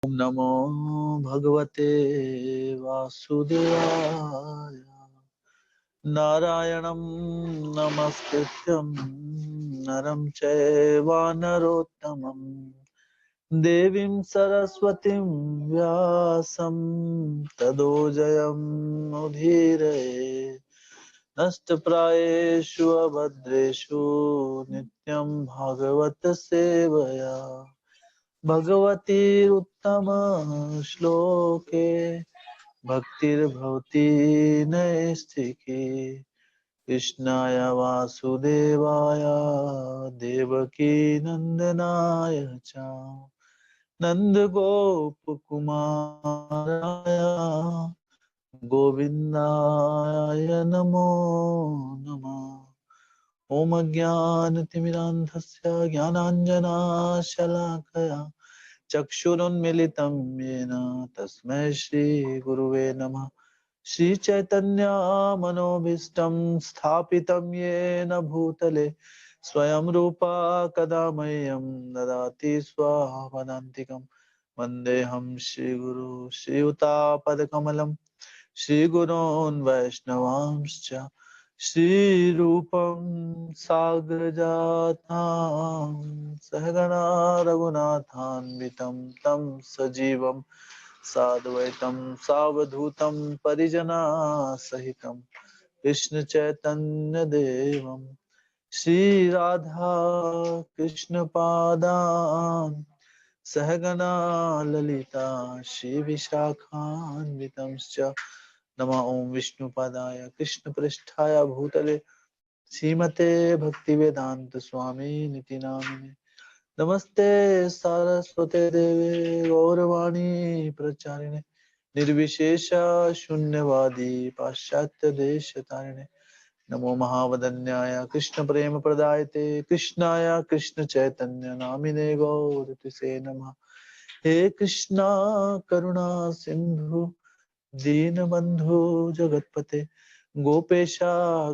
ओम नमो भगवते वासुदेवाय। नारायणं नमस्कृत्यं नरं चैव नरोत्तमं देवीं सरस्वतीं व्यासं ततो जयमुदीरये। नष्टप्रायेषु अभद्रेषु नित्यं भागवत सेवया भगवती उत्तम श्लोके भक्तिर्भवती नैष्ठिकी। कृष्णाय वासुदेवाय देवकी नंदनाय च नन्दगोपकुमाराय गोविन्दाय नमो नमः। ओम अज्ञानतिमिरान्धस्य ज्ञानाञ्जनाशलाकया चक्षुरुन्मिलितं येन तस्मै श्रीगुरुवे नमः। श्रीचैतन्य मनोभीष्टं स्थापितं येन भूतले स्वयं रूपा कदा मह्यं ददाति स्वपदान्तिकं। वन्देऽहं श्रीगुरु श्रीयुतापदकमलं श्रीगुरोन् वैष्णवांश्च श्रीरूपं साग्रजातां सहगणा रघुनाथान्वितं तं सजीवं साद्वैतं सावधूतं परिजनासहितं कृष्ण चैतन्य देवं श्रीराधा कृष्ण पादान् सहगणा ललिता श्रीविशाखान्वितंश्च नमः। ओं विष्णुपादाय कृष्णप्रेष्ठाय भूतले श्रीमते भक्तिवेदांत स्वामी निति नामिने नमस्ते सारस्वते देवे गौरवाणी प्रचारिणे निर्विशेष शून्यवादी पाश्चात्य देश तारिणे नमो महावदन्याय कृष्ण प्रेम प्रदायते कृष्णाय कृष्ण चैतन्य नामिने गौरतिसे नमः। हे कृष्णा करुणा सिंधु दीनबंधु जगतपते गोपेशा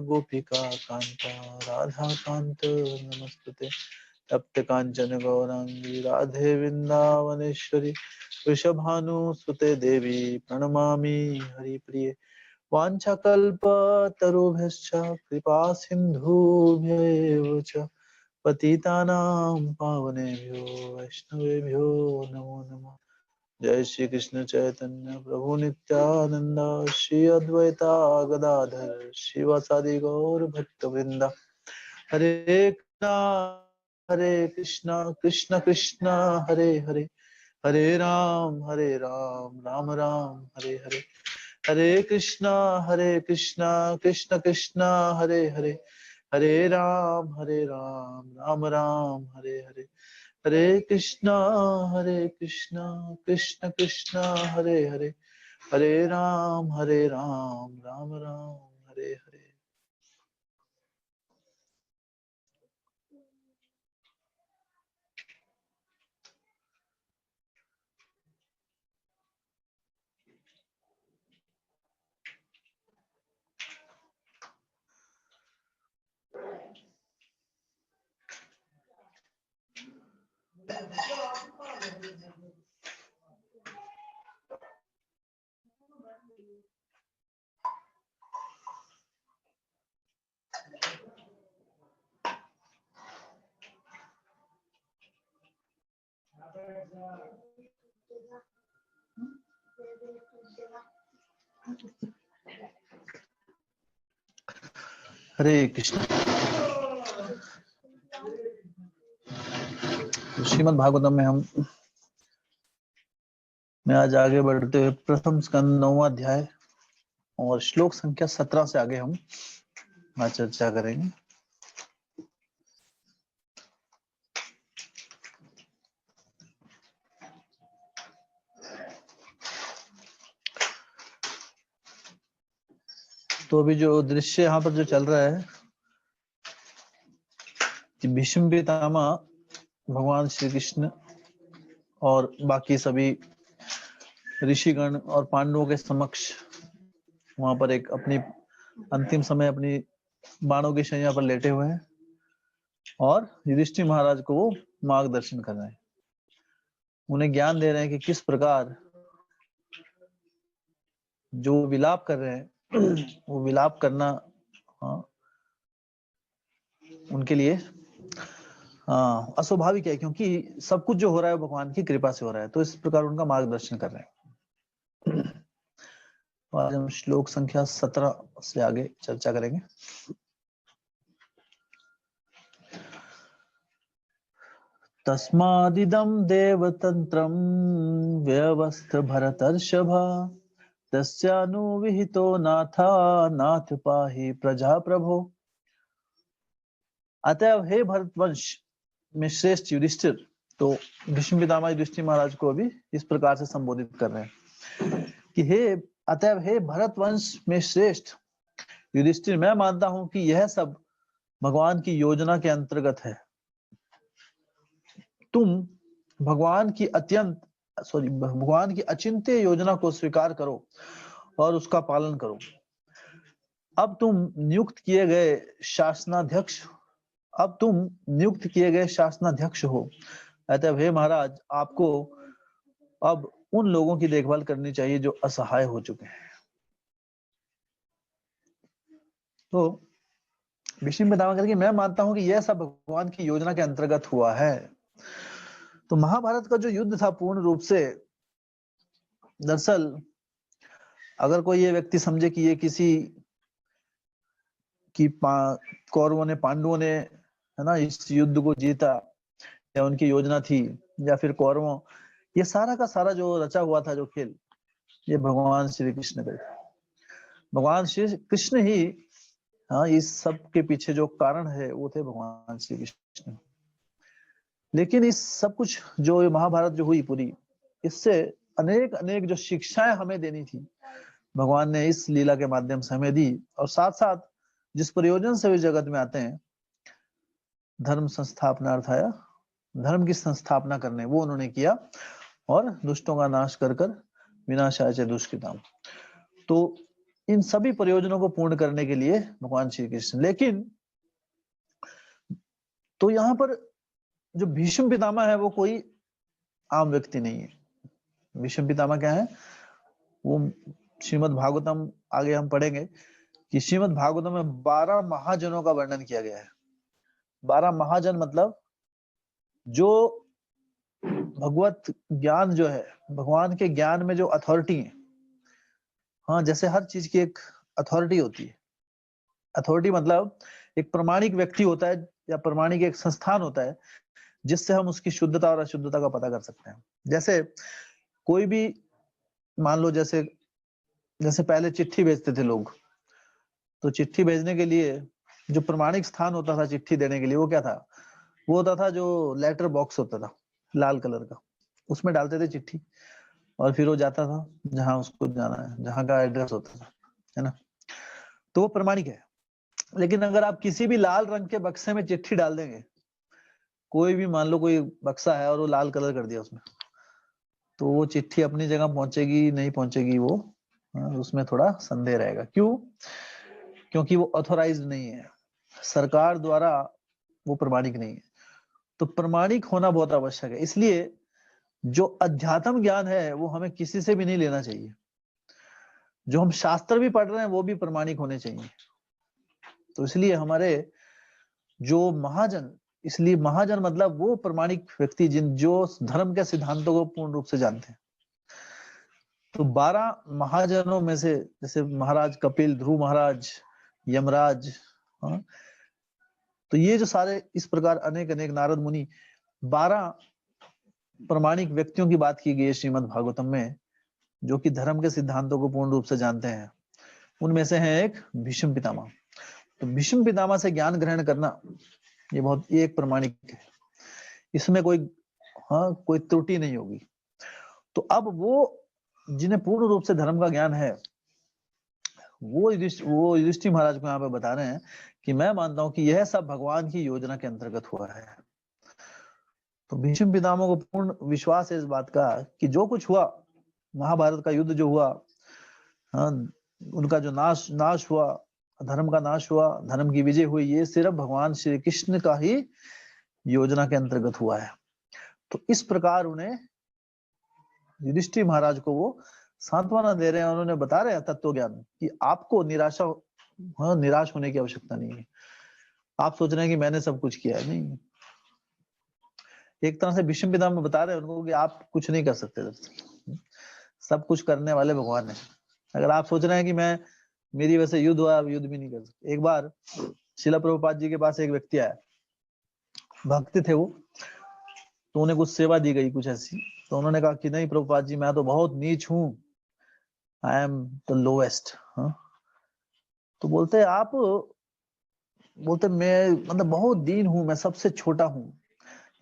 गोपिका कांता राधा कांत नमस्तुते। तप्त कांचन गौरांगी राधे वृंदावनेश्वरी वृषभानुसुते देवी प्रणमामि हरिप्रिये। वाञ्छाकल्पतरुभ्यश्च कृपा सिन्धुभ्येव च पतितानां पावनेभ्यो वैष्णवेभ्यो नमो नमः। जय श्री कृष्ण चैतन्य प्रभु नित्यानंद श्री अद्वैता गदाधर शिवासादि गौर भक्त वृंदा हरे कृष्णा कृष्ण कृष्ण हरे हरे हरे राम राम राम हरे हरे हरे कृष्णा कृष्ण कृष्ण हरे हरे हरे राम राम राम हरे हरे हरे कृष्णा कृष्ण कृष्ण हरे हरे हरे राम राम राम हरे हरे। हरे कृष्ण। श्रीमद् भागवतम में मैं आज आगे बढ़ते हुए प्रथम स्कंद 9वां अध्याय और श्लोक संख्या 17 से आगे हम आज चर्चा करेंगे। तो अभी जो दृश्य यहाँ पर जो चल रहा है कि भीष्म पितामह भगवान श्री कृष्ण और बाकी सभी ऋषिगण और पांडवों के समक्ष वहां पर एक अपनी अंतिम समय अपनी बाणों की शैया पर लेटे हुए हैं और युधिष्ठिर महाराज को वो मार्गदर्शन कर रहे हैं। उन्हें ज्ञान दे रहे हैं कि किस प्रकार जो विलाप कर रहे हैं वो विलाप करना उनके लिए अस्वाभाविक है, क्योंकि सब कुछ जो हो रहा है भगवान की कृपा से हो रहा है। तो इस प्रकार उनका मार्गदर्शन कर रहे हैं। आज हम श्लोक संख्या 17 से आगे चर्चा करेंगे। तस्मादिदं देवतंत्रं व्यवस्थ भरतर्षभ तस्यानुविहितो नाथा नाथ पाहि प्रजा प्रभो। अतएव हे भरतवंश में श्रेष्ठ युधिष्ठिर, तो भीष्म पितामह युधिष्ठिर महाराज को अभी इस प्रकार से संबोधित कर रहे हैं कि अतएव हे भरतवंश में श्रेष्ठ युधिष्ठिर, मैं मानता हूं कि यह सब भगवान की योजना के अंतर्गत है। तुम भगवान की भगवान की अचिंत्य योजना को स्वीकार करो और उसका पालन करो। अब तुम नियुक्त किए गए शासनाध्यक्ष हो। अतः हे महाराज, आपको अब उन लोगों की देखभाल करनी चाहिए जो असहाय हो चुके हैं। तो भीष्म पितामह कहते हैं कि मैं मानता हूं कि यह सब भगवान की योजना के अंतर्गत हुआ है। तो महाभारत का जो युद्ध था पूर्ण रूप से, दरअसल अगर कोई ये व्यक्ति समझे कि ये किसी की कौरवों ने, पांडवों ने, है ना, इस युद्ध को जीता या उनकी योजना थी, या फिर कौरवों, ये सारा का सारा जो रचा हुआ था जो खेल, ये भगवान श्री कृष्ण का, भगवान श्री कृष्ण ही इस सब के पीछे जो कारण है वो थे भगवान श्री कृष्ण। लेकिन इस सब कुछ जो महाभारत जो हुई पूरी, इससे अनेक अनेक जो शिक्षाएं हमें देनी थी भगवान ने इस लीला के माध्यम से हमें दी। और साथ साथ जिस प्रयोजन से वे जगत में आते हैं, धर्म संस्थापनार्थाया, धर्म की संस्थापना करने, वो उन्होंने किया, और दुष्टों का नाश कर कर विनाशाय च दुष्कृताम। तो इन सभी प्रयोजनों को पूर्ण करने के लिए भगवान श्री कृष्ण। लेकिन तो यहाँ पर जो भीष्म पितामह है वो कोई आम व्यक्ति नहीं है। भीष्म पितामह क्या है? वो श्रीमद् भागवतम, आगे हम पढ़ेंगे कि श्रीमद् भागवतम में 12 महाजनों का वर्णन किया गया है। 12 महाजन मतलब जो भगवत ज्ञान जो है, भगवान के ज्ञान में जो अथॉरिटी है। जैसे हर चीज की एक अथॉरिटी होती है। अथॉरिटी मतलब एक प्रमाणिक व्यक्ति होता है या प्रमाणिक एक संस्थान होता है जिससे हम उसकी शुद्धता और अशुद्धता का पता कर सकते हैं। जैसे कोई भी, मान लो जैसे पहले चिट्ठी भेजते थे लोग, तो चिट्ठी भेजने के लिए जो प्रमाणिक स्थान होता था चिट्ठी देने के लिए, वो क्या था? वो होता था जो लेटर बॉक्स होता था लाल कलर का, उसमें डालते थे चिट्ठी, और फिर वो जाता था जहां उसको जाना है, जहां का एड्रेस होता था, है ना। तो वो प्रमाणिक है। लेकिन अगर आप किसी भी लाल रंग के बक्से में चिट्ठी डाल देंगे, कोई भी, मान लो कोई बक्सा है और वो लाल कलर कर दिया उसमें, तो वो चिट्ठी अपनी जगह पहुंचेगी नहीं पहुंचेगी, वो उसमें थोड़ा संदेह रहेगा। क्यों? क्योंकि वो ऑथोराइज्ड नहीं है, सरकार द्वारा वो प्रमाणिक नहीं है। तो प्रमाणिक होना बहुत आवश्यक है। इसलिए जो अध्यात्म ज्ञान है वो हमें किसी से भी नहीं लेना चाहिए। जो हम शास्त्र भी पढ़ रहे हैं वो भी प्रमाणिक होने चाहिए। तो इसलिए हमारे जो महाजन, इसलिए महाजन मतलब वो प्रमाणिक व्यक्ति जो धर्म के सिद्धांतों को पूर्ण रूप से जानते हैं। तो 12 महाजनों में से, जैसे महाराज कपिल, ध्रुव महाराज, यमराज, तो ये जो सारे इस प्रकार अनेक अनेक, नारद मुनि, 12 प्रमाणिक व्यक्तियों की बात की गई है श्रीमद् भागवतम में, जो कि धर्म के सिद्धांतों को पूर्ण रूप से जानते हैं। उनमें से है एक भीष्म पितामह। तो भीष्म पितामह से ज्ञान ग्रहण करना ये बहुत एक प्रमाणिक है, इसमें कोई त्रुटि नहीं होगी। तो अब वो जिन्हें पूर्ण रूप से धर्म का ज्ञान है, वो युधिष्ठिर महाराज को यहाँ पे बता रहे हैं कि मैं मानता हूं कि यह सब भगवान की योजना के अंतर्गत हुआ है। तो भीष्म पितामह को पूर्ण विश्वास है इस बात का कि जो कुछ हुआ, महाभारत का युद्ध जो हुआ, उनका जो नाश हुआ, धर्म का नाश हुआ, धर्म की विजय हुई, ये सिर्फ भगवान श्री कृष्ण का ही योजना के अंतर्गत हुआ है। तो इस प्रकार उन्हें युधिष्ठिर महाराज को वो सांत्वना दे रहे हैं, उन्होंने बता रहे हैं तत्व ज्ञान कि आपको निराश होने की आवश्यकता नहीं है। आप सोच रहे हैं कि मैंने सब कुछ किया है, नहीं। एक तरह से भीष्म पितामह बता रहे हैं उनको कि आप कुछ नहीं कर सकते, सब कुछ करने वाले भगवान है। अगर आप सोच रहे हैं कि मेरी वजह से युद्ध हुआ, आप युद्ध भी नहीं कर सकते। एक बार शिला प्रभुपाद जी के पास एक व्यक्ति आया, भक्त थे वो, तो उन्हें कुछ सेवा दी गई कुछ ऐसी, तो उन्होंने कहा कि नहीं प्रभुपाद जी, मैं तो बहुत नीच हूँ, आई एम द लोएस्ट। तो बोलते मैं मतलब बहुत दीन हूँ, मैं सबसे छोटा हूँ।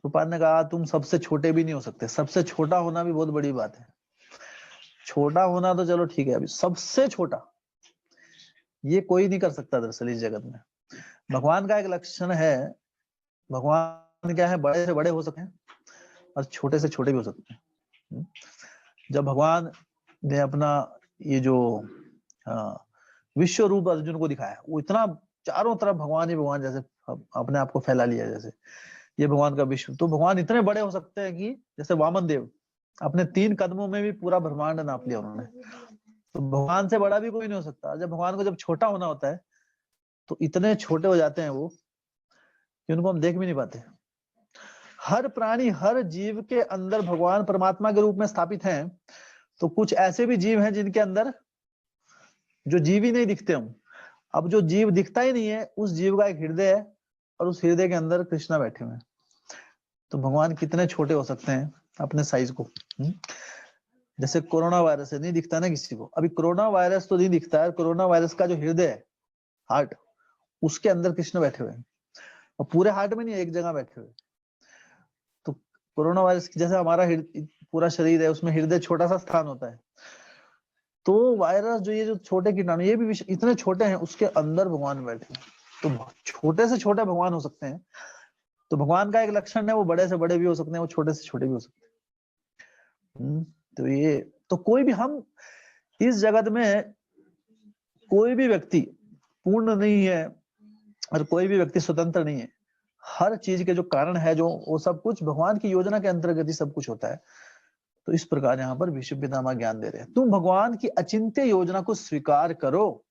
प्रभुपाद ने कहा तुम सबसे छोटे भी नहीं हो सकते, सबसे छोटा होना भी बहुत बड़ी बात है। छोटा होना तो चलो ठीक है, अभी सबसे छोटा ये कोई नहीं कर सकता दरअसल इस जगत में। भगवान का एक लक्षण है, भगवान क्या है, बड़े से बड़े हो सकते हैं और छोटे से छोटे भी हो सकते हैं। जब भगवान ने अपना ये जो विश्व रूप अर्जुन को दिखाया, वो इतना चारों तरफ भगवान ही भगवान जैसे अपने आप को फैला लिया, जैसे ये भगवान का विश्व। तो भगवान इतने बड़े हो सकते हैं कि जैसे वामन देव अपने 3 कदमों में भी पूरा ब्रह्मांड नाप लिया उन्होंने। तो भगवान से बड़ा भी कोई नहीं हो सकता। जब भगवान को जब छोटा होना होता है तो इतने छोटे हो जाते हैं वो कि उनको हम देख भी नहीं पाते। हर प्राणी, हर जीव के अंदर भगवान परमात्मा के रूप में स्थापित हैं। तो कुछ ऐसे भी जीव हैं जिनके अंदर जो जीव ही नहीं दिखते हम। अब जो जीव दिखता ही नहीं है, उस जीव का एक हृदय है और उस हृदय के अंदर कृष्णा बैठे हुए हैं। तो भगवान कितने छोटे हो सकते हैं अपने साइज को। जैसे कोरोना वायरस है, नहीं दिखता ना किसी को। अभी कोरोना वायरस तो नहीं दिखता है, कोरोना वायरस का जो हृदय है, हार्ट, उसके अंदर कृष्ण बैठे हुए हैं, और पूरे हार्ट में नहीं, एक जगह बैठे हुए। तो कोरोना वायरस जैसे हमारा पूरा शरीर है, उसमें हृदय छोटा सा स्थान होता है। तो वायरस जो ये जो छोटे कीटाणु, ये भी इतने छोटे हैं, उसके अंदर भगवान बैठे हैं। तो छोटे से छोटे भगवान हो सकते हैं। तो भगवान का एक लक्षण है, वो बड़े से बड़े भी हो सकते हैं, वो छोटे से छोटे भी हो सकते हैं। तो ये तो कोई भी, हम इस जगत में कोई भी व्यक्ति पूर्ण नहीं है और कोई भी व्यक्ति स्वतंत्र नहीं है। हर चीज के जो कारण है, जो वो सब कुछ भगवान की योजना के अंतर्गत ही सब कुछ होता है। तो इस प्रकार यहाँ पर भीष्म पितामह ज्ञान दे रहे हैं, तुम भगवान की अचिंत्य योजना को स्वीकार करो।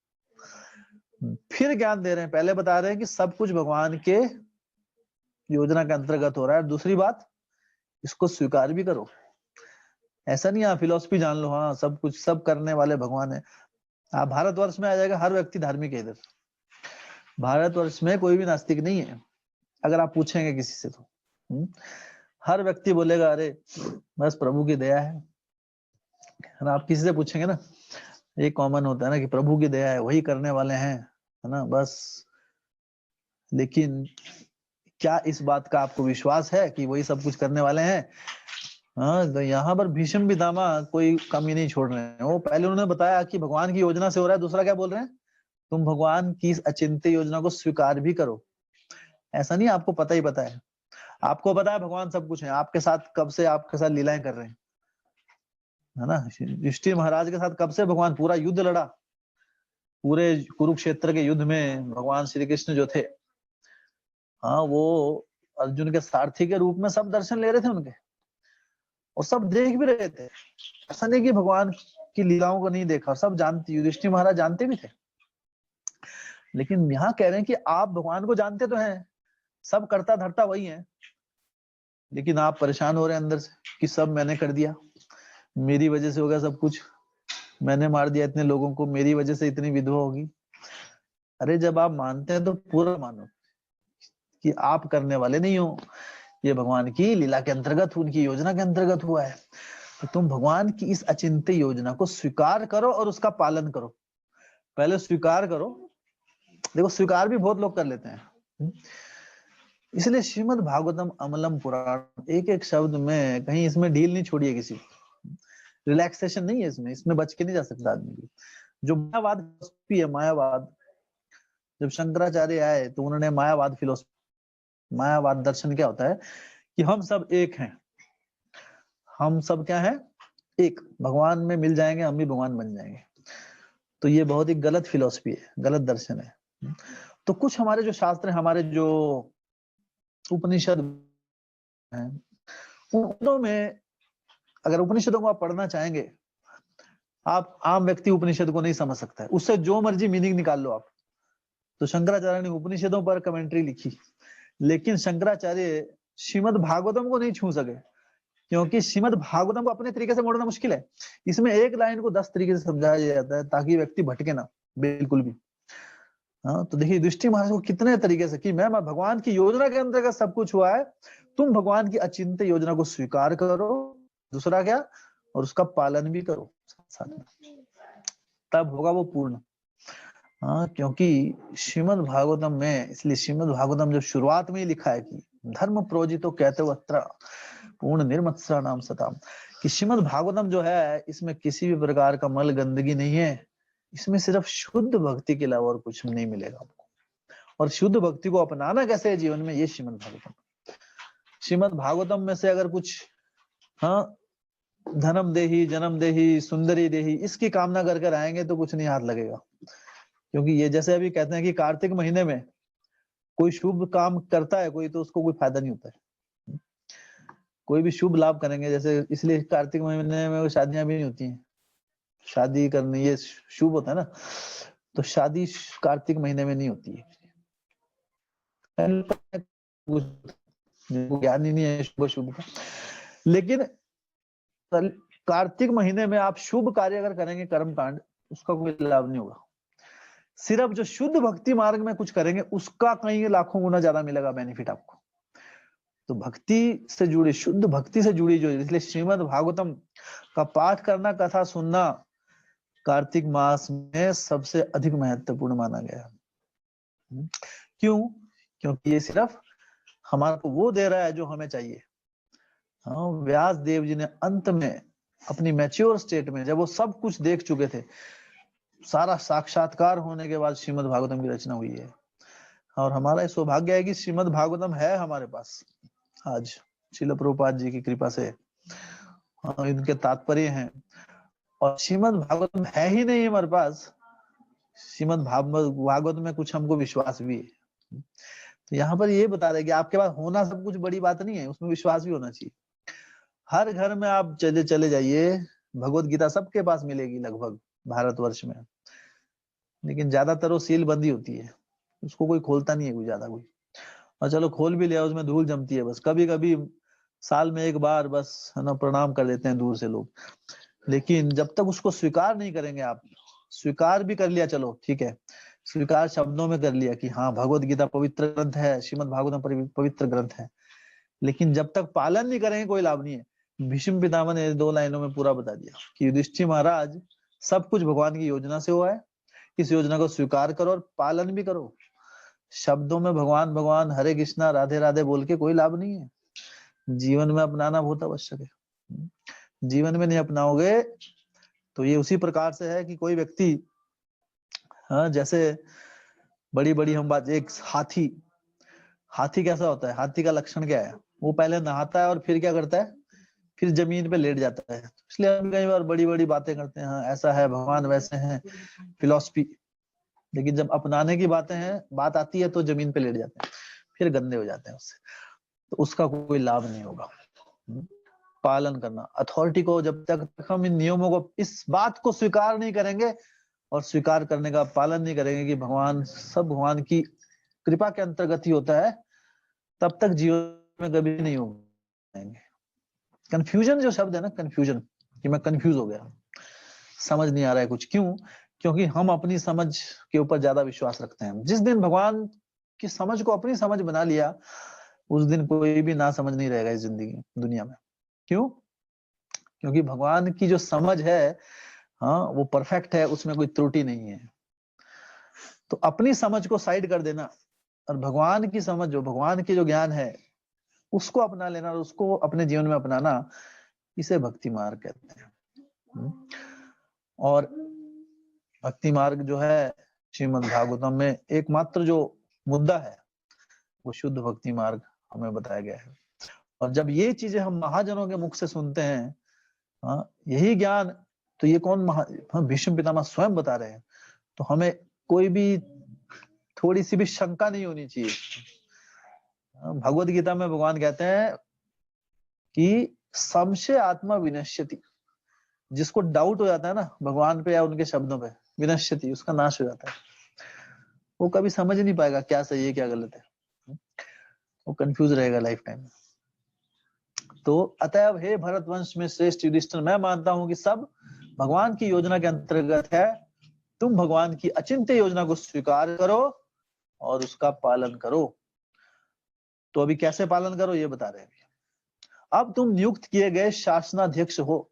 फिर ज्ञान दे रहे हैं, पहले बता रहे हैं कि सब कुछ भगवान के योजना के अंतर्गत हो रहा है। दूसरी बात, इसको स्वीकार भी करो। ऐसा नहीं आप फिलोसफी जान लो, हाँ सब कुछ सब करने वाले भगवान है। आप भारतवर्ष में आ जाएगा, हर व्यक्ति धार्मिक है इधर। भारतवर्ष में कोई भी नास्तिक नहीं है। अगर आप पूछेंगे किसी से तो हर व्यक्ति बोलेगा अरे बस प्रभु की दया है। आप किसी से पूछेंगे ना, ये कॉमन होता है ना कि प्रभु की दया है, वही करने वाले हैं, है ना, बस। लेकिन क्या इस बात का आपको विश्वास है कि वही सब कुछ करने वाले हैं? हाँ, तो यहाँ पर भीष्म पितामह कोई कमी नहीं छोड़ रहे हैं। वो पहले उन्होंने बताया कि भगवान की योजना से हो रहा है, दूसरा क्या बोल रहे हैं, तुम भगवान की इस अचिंत्य योजना को स्वीकार भी करो। ऐसा नहीं आपको पता ही पता है, आपको पता है भगवान सब कुछ है, आपके साथ कब से आपके साथ लीलाएं कर रहे हैं, है ना। युधिष्ठिर महाराज के साथ कब से भगवान पूरा युद्ध लड़ा, पूरे कुरुक्षेत्र के युद्ध में भगवान श्री कृष्ण जो थे, हाँ वो अर्जुन के सारथी के रूप में सब दर्शन ले रहे थे उनके, और सब देख भी रहे थे। ऐसा नहीं कि भगवान की लीलाओं को नहीं देखा, सब जानते, युधिष्ठिर महाराज जानते भी थे। लेकिन यहाँ कह रहे हैं कि आप भगवान को जानते तो हैं, सब करता धरता वही है, लेकिन आप परेशान हो रहे हैं अंदर से कि सब मैंने कर दिया, मेरी वजह से हो गया सब कुछ, मैंने मार दिया इतने लोगों को, मेरी वजह से इतनी विधवा होगी। अरे जब आप मानते हैं तो पूरा मानो कि आप करने वाले नहीं हो, ये भगवान की लीला के अंतर्गत, उनकी योजना के अंतर्गत हुआ है। तो तुम भगवान की इस अचिंत्य योजना को स्वीकार करो और उसका पालन करो। पहले स्वीकार करो। देखो स्वीकार भी बहुत लोग कर लेते हैं, इसलिए श्रीमद् भागवतम अमलम पुराण, एक एक शब्द में कहीं इसमें ढील नहीं छोड़ी है किसी को, रिलैक्सेशन नहीं है इसमें, इसमें बच के नहीं जा सकता आदमी। जो मायावाद फिलोसफी है, मायावाद, जब शंकराचार्य आए तो उन्होंने मायावाद फिलोसफी, मायावाद दर्शन क्या होता है कि हम सब एक हैं, हम सब क्या है, एक, भगवान में मिल जाएंगे, हम भी भगवान बन जाएंगे। तो ये बहुत ही गलत फिलोसफी है, गलत दर्शन है। तो कुछ हमारे जो शास्त्र हैं, हमारे जो उपनिषद हैं, उनमें अगर उपनिषदों को आप पढ़ना चाहेंगे, आप आम व्यक्ति उपनिषद को नहीं समझ सकता है, उससे जो मर्जी मीनिंग निकाल लो आप। तो शंकराचार्य ने उपनिषदों पर कमेंट्री लिखी, लेकिन शंकराचार्य श्रीमद् भागवतम को नहीं छू सके, क्योंकि श्रीमद् भागवतम को अपने तरीके से मोड़ना मुश्किल है। इसमें एक लाइन को 10 तरीके से समझाया जाता है ताकि व्यक्ति भटके ना बिल्कुल भी। हाँ, तो देखिए युधिष्ठिर महाराज को कितने तरीके से कि मैं भगवान की योजना के अंतर्गत सब कुछ हुआ है, तुम भगवान की अचिंत्य योजना को स्वीकार करो, दूसरा क्या, और उसका पालन भी करो साथ में, तब होगा वो पूर्ण। हाँ, क्योंकि श्रीमद् भागवतम में, इसलिए श्रीमद् भागवतम जब शुरुआत में ही लिखा है कि धर्म प्रोजितो कहते वत्र पूर्ण निर्मत्सरा नाम सताम, कि श्रीमद् भागवतम जो है इसमें किसी भी प्रकार का मल गंदगी नहीं है, इसमें सिर्फ शुद्ध भक्ति के अलावा और कुछ नहीं मिलेगा आपको। और शुद्ध भक्ति को अपनाना कैसे है जीवन में, ये श्रीमद् भागवतम। श्रीमद् भागवतम में से अगर कुछ हाँ धनम देही, जन्म देही, सुंदरी देही, इसकी कामना कर कर आएंगे तो कुछ नहीं हाथ लगेगा। क्योंकि ये जैसे अभी कहते हैं कि कार्तिक महीने में कोई शुभ काम करता है कोई, तो उसको कोई फायदा नहीं होता है। कोई भी शुभ लाभ करेंगे, जैसे इसलिए कार्तिक महीने में शादियां भी नहीं होती हैं, शादी करनी ये शुभ होता है ना, तो शादी कार्तिक महीने में नहीं होती है। ज्ञान ही नहीं है शुभ शुभ का। लेकिन कार्तिक महीने में आप शुभ कार्य अगर करेंगे, कर्म कांड, उसका कोई लाभ नहीं होगा। सिर्फ जो शुद्ध भक्ति मार्ग में कुछ करेंगे उसका कहीं लाखों गुना ज्यादा मिलेगा बेनिफिट आपको। तो भक्ति से जुड़ी, शुद्ध भक्ति से जुड़ी जो, इसलिए श्रीमद् भागवतम का पाठ करना, कथा सुनना कार्तिक मास में सबसे अधिक महत्वपूर्ण माना गया है। क्यों? क्योंकि ये सिर्फ हमारे को वो दे रहा है जो हमें चाहिए। हाँ, व्यास देव जी ने अंत में अपनी मैच्योर स्टेट में, जब वो सब कुछ देख चुके थे, सारा साक्षात्कार होने के बाद श्रीमद् भागवतम की रचना हुई है। और हमारा सौभाग्य है कि श्रीमद् भागवतम है हमारे पास आज, श्रील प्रभुपाद जी की कृपा से। इनके तात्पर्य हैं, और श्रीमद् भागवतम है ही नहीं हमारे पास, श्रीमद् भागवत में कुछ हमको विश्वास भी है। तो यहाँ पर ये बता रहे कि आपके पास होना सब कुछ बड़ी बात नहीं है, उसमें विश्वास भी होना चाहिए। हर घर में आप चले जाइए, भगवत गीता सबके पास मिलेगी लगभग भारतवर्ष में, लेकिन ज्यादातर वो सील बंदी होती है, उसको कोई खोलता नहीं है कोई ज्यादा कोई। और चलो खोल भी लिया, उसमें धूल जमती है, बस कभी कभी साल में एक बार बस है ना प्रणाम कर देते हैं दूर से लोग। लेकिन जब तक उसको स्वीकार नहीं करेंगे आप, स्वीकार भी कर लिया चलो ठीक है, स्वीकार शब्दों में कर लिया कि हाँ भगवत गीता पवित्र ग्रंथ है, श्रीमद् भागवतम पवित्र ग्रंथ है, लेकिन जब तक पालन नहीं करेंगे कोई लाभ नहीं है। भीष्म पितामह ने 2 लाइनों में पूरा बता दिया कि युधिष्ठिर महाराज, सब कुछ भगवान की योजना से हुआ है, इस योजना को स्वीकार करो और पालन भी करो। शब्दों में भगवान भगवान, हरे कृष्णा, राधे राधे बोल के कोई लाभ नहीं है, जीवन में अपनाना बहुत आवश्यक है। जीवन में नहीं अपनाओगे तो ये उसी प्रकार से है कि कोई व्यक्ति, हाँ जैसे बड़ी बड़ी हम बात, एक हाथी कैसा होता है, हाथी का लक्षण क्या है, वो पहले नहाता है और फिर क्या करता है, फिर जमीन पे लेट जाता है। इसलिए हम कई बार बड़ी बड़ी बातें करते हैं, हाँ ऐसा है भगवान, वैसे हैं, फिलॉसफी, लेकिन जब अपनाने की बात आती है तो जमीन पे लेट जाते हैं, फिर गंदे हो जाते हैं उससे, तो उसका कोई लाभ नहीं होगा। पालन करना, अथॉरिटी को, जब तक हम इन नियमों को, इस बात को स्वीकार नहीं करेंगे और स्वीकार करने का पालन नहीं करेंगे कि भगवान सब भगवान की कृपा के अंतर्गत ही होता है, तब तक जीवन में कभी नहीं हो पाएंगे। कंफ्यूजन जो शब्द है ना, कंफ्यूजन, कि मैं कंफ्यूज हो गया, समझ नहीं आ रहा है कुछ, क्यों? क्योंकि हम अपनी समझ के ऊपर ज्यादा विश्वास रखते हैं। जिस दिन भगवान की समझ को अपनी समझ बना लिया, उस दिन कोई भी ना समझ नहीं रहेगा इस जिंदगी दुनिया में। क्यों? क्योंकि भगवान की जो समझ है, हाँ वो परफेक्ट है, उसमें कोई त्रुटि नहीं है। तो अपनी समझ को साइड कर देना और भगवान की समझ, जो भगवान की जो ज्ञान है, उसको अपना लेना और उसको अपने जीवन में अपनाना, इसे भक्ति मार्ग कहते हैं। और भक्ति मार्ग जो है श्रीमद् भागवतम में एकमात्र जो मुद्दा है, वो शुद्ध भक्ति मार्ग हमें बताया गया है। और जब ये चीजें हम महाजनों के मुख से सुनते हैं, हाँ यही ज्ञान, तो ये कौन भीष्म पितामह स्वयं बता रहे हैं, तो हमें कोई भी थोड़ी सी भी शंका नहीं होनी चाहिए। भगवत गीता में भगवान कहते हैं कि संशय आत्मा विनश्यति, जिसको डाउट हो जाता है ना भगवान पे या उनके शब्दों पे, विनश्यति, उसका नाश हो जाता है। वो कभी समझ नहीं पाएगा क्या सही है क्या गलत है, वो कंफ्यूज रहेगा लाइफ टाइम। तो अतएव हे भरतवंश में श्रेष्ठ युधिष्ठिर, मैं मानता हूं कि सब भगवान की योजना के अंतर्गत है। तुम भगवान की अचिंत्य योजना को स्वीकार करो और उसका पालन करो। तो अभी कैसे पालन करो ये बता रहे हैं। अब तुम नियुक्त किए गए शासनाध्यक्ष हो,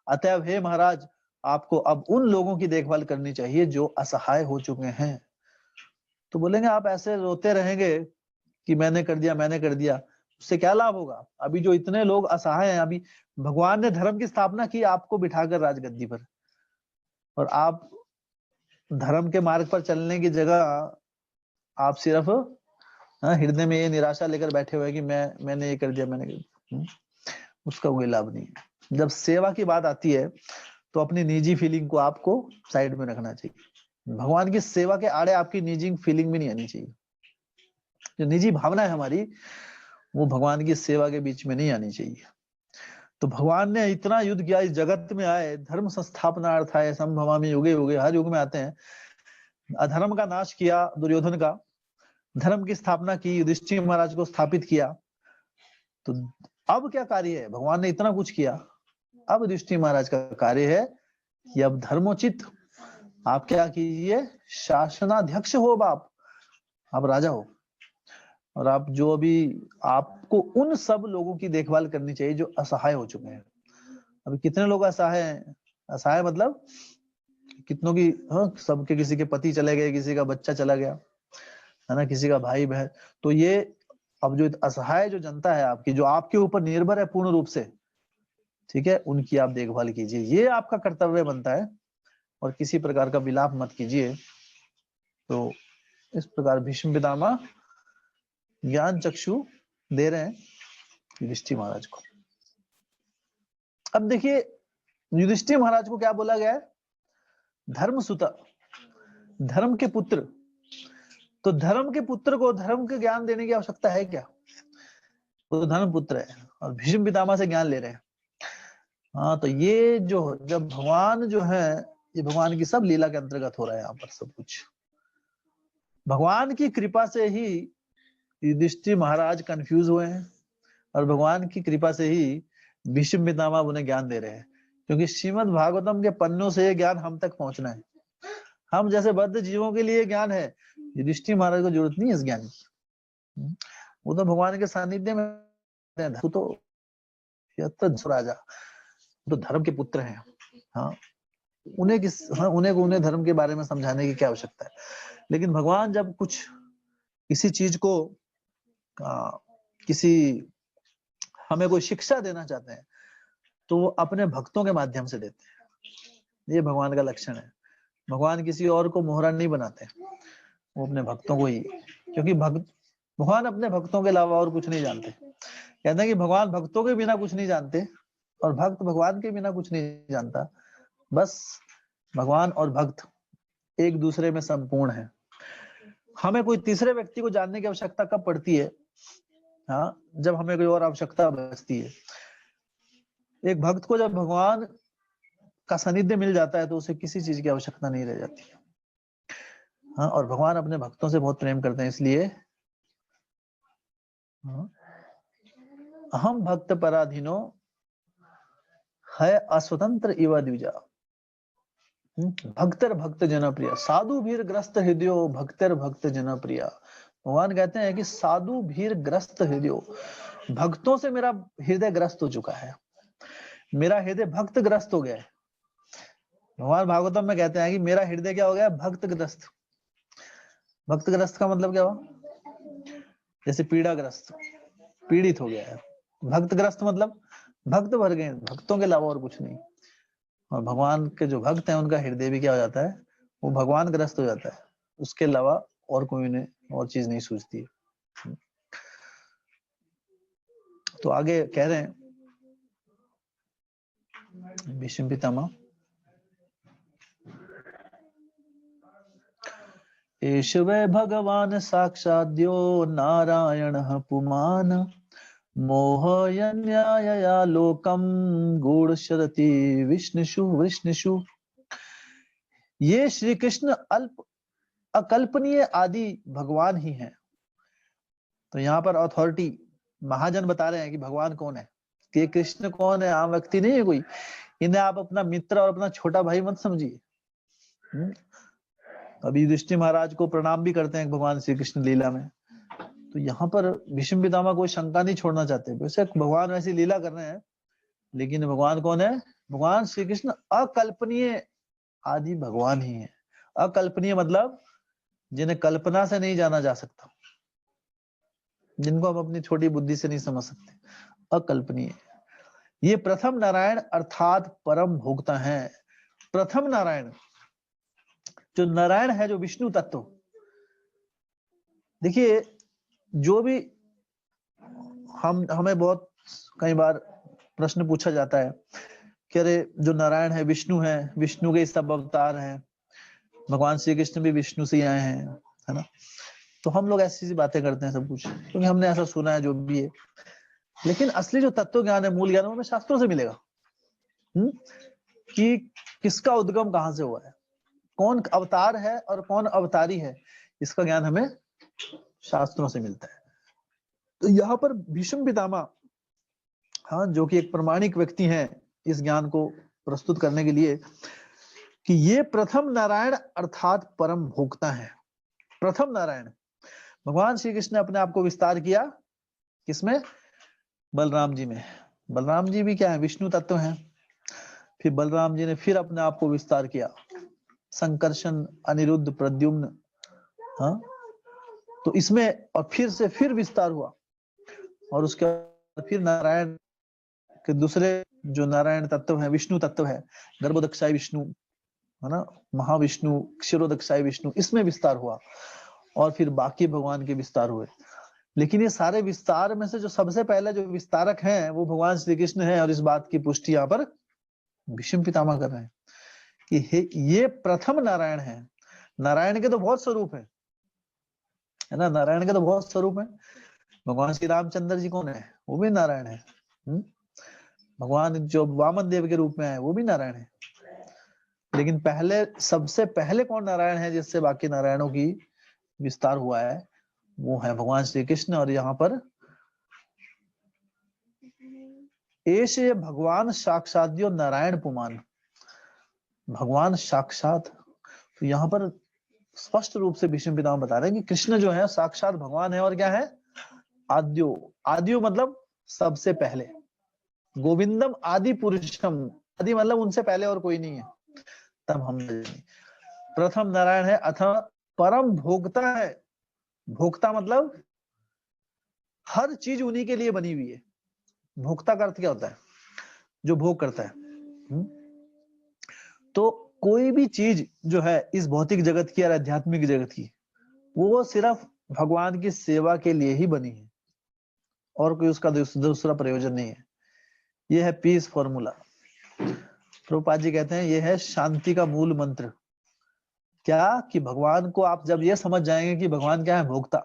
अतएव हे महाराज, आपको अब उन लोगों की देखभाल करनी चाहिए जो असहाय हो चुके हैं। तो बोलेंगे आप ऐसे रोते रहेंगे कि मैंने कर दिया, उससे क्या लाभ होगा? अभी जो इतने लोग असहाय हैं, अभी भगवान ने धर्म की स्थापना की आपको बिठाकर राजगद्दी पर, और आप धर्म के मार्ग पर चलने की जगह आप सिर्फ हृदय में ये निराशा लेकर बैठे हुए कि मैंने ये कर दिया, उसका कोई लाभ नहीं है। जब सेवा की बात आती है तो अपनी निजी फीलिंग को आपको साइड में रखना चाहिए। भगवान की सेवा के आड़े आपकी निजी फीलिंग भी नहीं आनी चाहिए। जो निजी भावना है हमारी, वो भगवान की सेवा के बीच में नहीं आनी चाहिए। तो भगवान ने इतना युद्ध किया, इस जगत में आए, धर्म संस्थापनार्थ आए, संभवामि युगे युगे, हर युग में आते हैं। अधर्म का नाश किया दुर्योधन का, धर्म की स्थापना की, युधिष्ठिर महाराज को स्थापित किया। तो अब क्या कार्य है? भगवान ने इतना कुछ किया, अब युधिष्ठिर महाराज का कार्य है कि अब धर्मोचित आप क्या कीजिए, शासनाध्यक्ष हो, आप राजा हो, और आप जो अभी आपको उन सब लोगों की देखभाल करनी चाहिए जो असहाय हो चुके हैं। अभी कितने लोग असहाय हैं? असहाय मतलब कितनों की, सबके, किसी के पति चले गए, किसी का बच्चा चला गया है ना, किसी का भाई बहन। तो ये अब जो असहाय जो जनता है आपकी, जो आपके ऊपर निर्भर है पूर्ण रूप से, ठीक है, उनकी आप देखभाल कीजिए, ये आपका कर्तव्य बनता है, और किसी प्रकार का विलाप मत कीजिए। तो इस प्रकार भीष्म पितामह ज्ञान चक्षु दे रहे हैं युधिष्ठिर महाराज को। अब देखिए युधिष्ठिर महाराज को क्या बोला गया है? धर्मसुता, धर्म के पुत्र। तो धर्म के पुत्र को धर्म के ज्ञान देने की आवश्यकता है क्या? वो तो धर्म पुत्र है और भीष्म पितामह से ज्ञान ले रहे हैं। हाँ, तो ये जो जब भगवान जो है, ये भगवान की सब लीला के अंतर्गत हो रहा है यहाँ पर सब कुछ। भगवान की कृपा से ही युधिष्ठिर महाराज कंफ्यूज हुए हैं, और भगवान की कृपा से ही भीष्म पितामह उन्हें ज्ञान दे रहे हैं, क्योंकि श्रीमद् भागवतम के पन्नों से ये ज्ञान हम तक पहुंचना है। हम जैसे बद्ध जीवों के लिए ज्ञान है, युधिष्ठिर महाराज को जरूरत नहीं है इस ज्ञान की। वो तो भगवान के सानिध्य में, वो तो राजा, तो धर्म के पुत्र हैं। हाँ, उन्हें धर्म के बारे में समझाने की क्या आवश्यकता है? लेकिन भगवान जब कुछ किसी चीज को किसी हमें कोई शिक्षा देना चाहते हैं तो वो अपने भक्तों के माध्यम से देते हैं। ये भगवान का लक्षण है। भगवान किसी और को मोहरा नहीं बनाते, वो अपने भक्तों को ही, क्योंकि भगवान अपने भक्तों के अलावा और कुछ नहीं जानते। कहते हैं कि भगवान भक्तों के बिना कुछ नहीं जानते और भक्त भगवान के बिना कुछ नहीं जानता। बस भगवान और भक्त एक दूसरे में संपूर्ण है। हमें कोई तीसरे व्यक्ति को जानने की आवश्यकता कब पड़ती है? हाँ, जब हमें कोई और आवश्यकता बचती है। एक भक्त को जब भगवान का सानिध्य मिल जाता है तो उसे किसी चीज की आवश्यकता नहीं रह जाती। हाँ, और भगवान अपने भक्तों से बहुत प्रेम करते हैं, इसलिए अहम भक्त पराधीनो है अस्वतंत्र इव द्विजा, भक्तर भक्त जनप्रिय, साधु भीर ग्रस्त हृदयो भक्तर भक्त जनप्रिय। भगवान कहते हैं कि साधु भीर ग्रस्त हृदयो, भक्तों से मेरा हृदय ग्रस्त हो चुका है, मेरा हृदय भक्त ग्रस्त हो गया है। भगवान भागवतम में कहते हैं कि मेरा हृदय क्या हो गया? भक्त ग्रस्त। भक्त ग्रस्त का मतलब क्या हुआ? जैसे पीड़ाग्रस्त, पीड़ित हो गया है। भक्त ग्रस्त मतलब भक्त भर गए, भक्तों के अलावा और कुछ नहीं। और भगवान के जो भक्त हैं उनका हृदय भी क्या हो जाता है? वो भगवान ग्रस्त हो जाता है, उसके अलावा और कोई उन्हें और चीज नहीं सूझती है। तो आगे कह रहे हैं भीष्म पितामह, एष वै भगवान साक्षाद्यो नारायण पुमान, मोहयन्यायया लोकम गूढ़शरति विष्णुषु विष्णुषु। ये श्री कृष्ण अल्प अकल्पनीय आदि भगवान ही हैं। तो यहाँ पर अथॉरिटी महाजन बता रहे हैं कि भगवान कौन है, कि ये कृष्ण कौन है, आम व्यक्ति नहीं है कोई। इन्हें आप अपना मित्र और अपना छोटा भाई मत समझिए। अभी युधिष्ठिर महाराज को प्रणाम भी करते हैं भगवान श्री कृष्ण लीला में। तो यहाँ पर भीष्म पितामह कोई शंका नहीं छोड़ना चाहते, वैसे भगवान वैसी लीला कर रहे हैं, लेकिन भगवान कौन है? भगवान श्री कृष्ण अकल्पनीय आदि भगवान ही है। अकल्पनीय मतलब जिन्हें कल्पना से नहीं जाना जा सकता, जिनको हम अपनी छोटी बुद्धि से नहीं समझ सकते, अकल्पनीय। ये प्रथम नारायण अर्थात परम भोक्ता है। प्रथम नारायण, जो नारायण है, जो विष्णु तत्व। देखिए, जो भी हमें बहुत कई बार प्रश्न पूछा जाता है कि अरे जो नारायण है विष्णु है, विष्णु के सब अवतार हैं, भगवान श्री कृष्ण भी विष्णु से आए हैं, है ना। तो हम लोग ऐसी बातें करते हैं सब कुछ, क्योंकि हमने ऐसा सुना है जो भी है। लेकिन असली जो तत्व ज्ञान है, मूल ज्ञान, वो हमें शास्त्रों से मिलेगा। कि किसका उद्गम कहाँ से हुआ है, कौन अवतार है और कौन अवतारी है, इसका ज्ञान हमें शास्त्रों से मिलता है। तो यहाँ पर भीष्म पितामह, हाँ, जो कि एक प्रमाणिक व्यक्ति हैं इस ज्ञान को प्रस्तुत करने के लिए, कि ये प्रथम नारायण अर्थात परम भोक्ता है। प्रथम नारायण, भगवान श्री कृष्ण ने अपने आप को विस्तार किया किसमें? बलराम जी में। बलराम जी भी क्या है? विष्णु तत्व हैं। फिर बलराम जी ने फिर अपने आप को विस्तार किया, संकर्षण, अनिरुद्ध, प्रद्युम्न, हाँ। तो इसमें और फिर से फिर विस्तार हुआ, और उसके बाद फिर नारायण के दूसरे जो नारायण तत्व है, विष्णु तत्व है, गर्भोदक्षाय विष्णु, है ना, महाविष्णु, क्षीरोदक्षाय विष्णु, इसमें विस्तार हुआ, और फिर बाकी भगवान के विस्तार हुए। लेकिन ये सारे विस्तार में से जो सबसे पहले जो विस्तारक हैं वो भगवान श्री कृष्ण है, और इस बात की पुष्टि यहाँ पर भीष्म पितामह कर रहे हैं कि ये प्रथम नारायण है। नारायण के तो बहुत स्वरूप है ना, नारायण के तो बहुत स्वरूप है। भगवान श्री रामचंद्र जी कौन है? वो भी नारायण है। भगवान जो वामन देव के रूप में है वो भी नारायण है। लेकिन पहले, सबसे पहले कौन नारायण है जिससे बाकी नारायणों की विस्तार हुआ है? वो है भगवान श्री कृष्ण। और यहाँ पर एश ये भगवान साक्षाद्यो नारायण पुमान, भगवान साक्षात। तो यहाँ पर स्पष्ट रूप से भीष्म पितामह बता रहे हैं कि कृष्ण जो है साक्षात भगवान है, और क्या है? आद्यो। आद्यो मतलब सबसे पहले। गोविंदम आदि पुरुषम, आदि मतलब उनसे पहले और कोई नहीं है। तब हम प्रथम नारायण है, अथवा परम भोक्ता है। भोक्ता मतलब हर चीज उन्हीं के लिए बनी हुई है। भोक्ता का अर्थ क्या होता है? जो भोग करता है। तो कोई भी चीज जो है इस भौतिक जगत की और आध्यात्मिक जगत की, वो सिर्फ भगवान की सेवा के लिए ही बनी है, और कोई उसका दूसरा प्रयोजन नहीं है। ये है पीस फॉर्मूला। प्रभुपाद जी कहते हैं ये है शांति का मूल मंत्र। क्या? कि भगवान को आप जब ये समझ जाएंगे कि भगवान क्या है? भोक्ता।